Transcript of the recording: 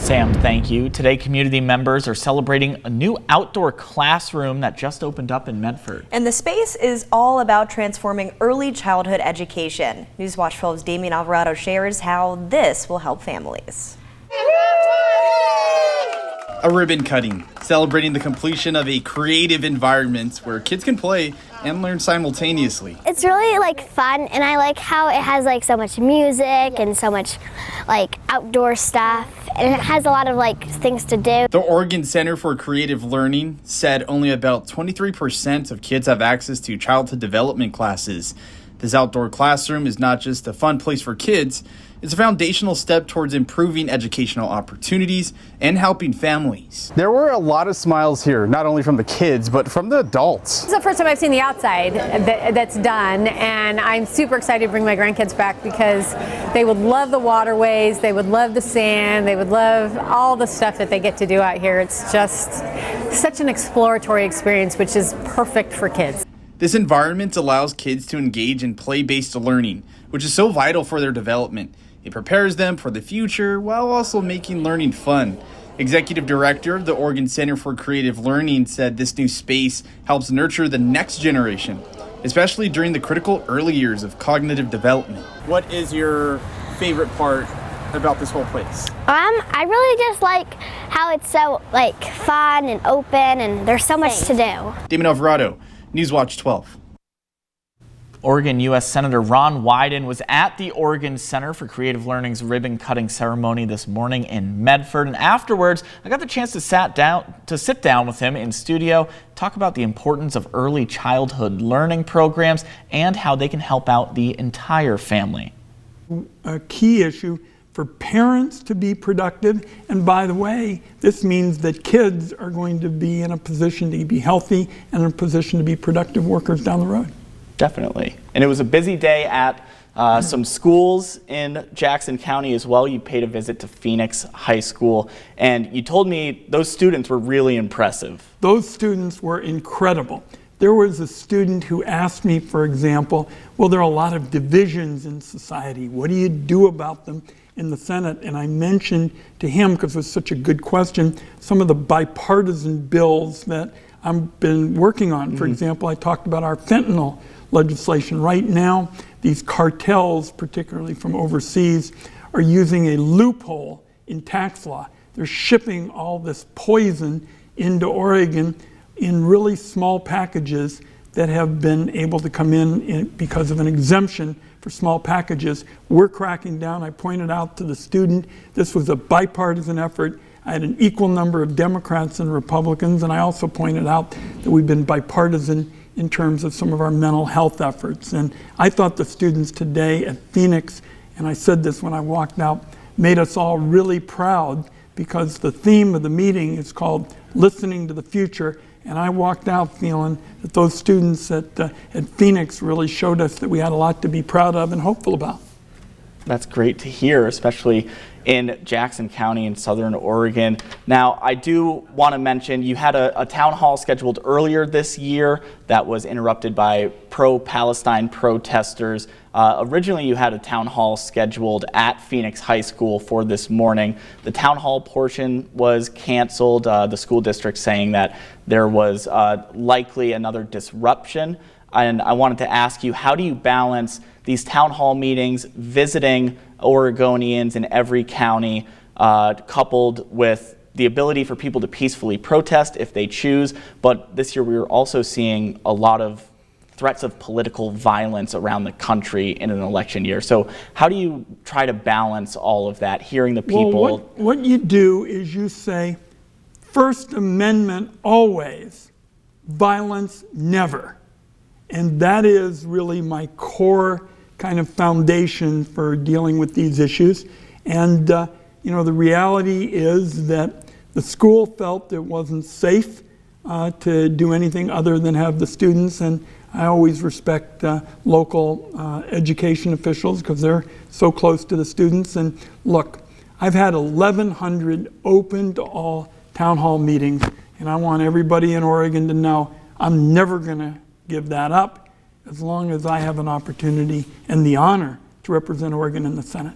Sam, thank you. Today, community members are celebrating a new outdoor classroom that just opened up in Medford. And the space is all about transforming early childhood education. Newswatch 12's Damian Alvarado shares how this will help families. A ribbon cutting, celebrating the completion of a creative environment where kids can play and learn simultaneously. It's really fun, and I like how it has so much music and so much outdoor stuff, and it has a lot of things to do. The Oregon Center for Creative Learning said only about 23% of kids have access to childhood development classes. This outdoor classroom is not just a fun place for kids, it's a foundational step towards improving educational opportunities and helping families. There were a lot of smiles here, not only from the kids, but from the adults. This is the first time I've seen the outside that's done, and I'm super excited to bring my grandkids back because they would love the waterways, they would love the sand, they would love all the stuff that they get to do out here. It's just such an exploratory experience, which is perfect for kids. This environment allows kids to engage in play-based learning, which is so vital for their development. It prepares them for the future while also making learning fun. Executive Director of the Oregon Center for Creative Learning said this new space helps nurture the next generation, especially during the critical early years of cognitive development. What is your favorite part about this whole place? I really just like how it's so fun and open, and there's so much to do. Damian Alvarado, Newswatch 12. Oregon U.S. Senator Ron Wyden was at the Oregon Center for Creative Learning's ribbon-cutting ceremony this morning in Medford, and afterwards, I got the chance to sit down with him in studio, talk about the importance of early childhood learning programs and how they can help out the entire family. A key issue for parents to be productive, and by the way, this means that kids are going to be in a position to be healthy and in a position to be productive workers down the road. Definitely. And it was a busy day at some schools in Jackson County as well. You paid a visit to Phoenix High School, and you told me those students were really impressive. Those students were incredible. There was a student who asked me, for example, well, there are a lot of divisions in society. What do you do about them in the Senate? And I mentioned to him, because it was such a good question, some of the bipartisan bills that I've been working on. For example, I talked about our fentanyl legislation. Right now, these cartels, particularly from overseas, are using a loophole in tax law. They're shipping all this poison into Oregon in really small packages that have been able to come in because of an exemption for small packages. We're cracking down. I pointed out to the student, this was a bipartisan effort. I had an equal number of Democrats and Republicans, and I also pointed out that we've been bipartisan in terms of some of our mental health efforts. And I thought the students today at Phoenix, and I said this when I walked out, made us all really proud, because the theme of the meeting is called Listening to the Future. And I walked out feeling that those students at Phoenix really showed us that we had a lot to be proud of and hopeful about. That's great to hear, especially in Jackson County in Southern Oregon. Now, I do want to mention you had a town hall scheduled earlier this year that was interrupted by pro-Palestine protesters. Originally, you had a town hall scheduled at Phoenix High School for this morning. The town hall portion was canceled, the school district saying that there was likely another disruption. And I wanted to ask you, how do you balance these town hall meetings, visiting Oregonians in every county, coupled with the ability for people to peacefully protest if they choose? But this year we were also seeing a lot of threats of political violence around the country in an election year. So how do you try to balance all of that, hearing the people? Well, what you do is you say, First Amendment always, violence never. And that is really my core kind of foundation for dealing with these issues. And the reality is that the school felt it wasn't safe to do anything other than have the students, and I always respect local education officials because they're so close to the students. And look, I've had 1,100 open to all town hall meetings, and I want everybody in Oregon to know I'm never going to give that up as long as I have an opportunity and the honor to represent Oregon in the Senate.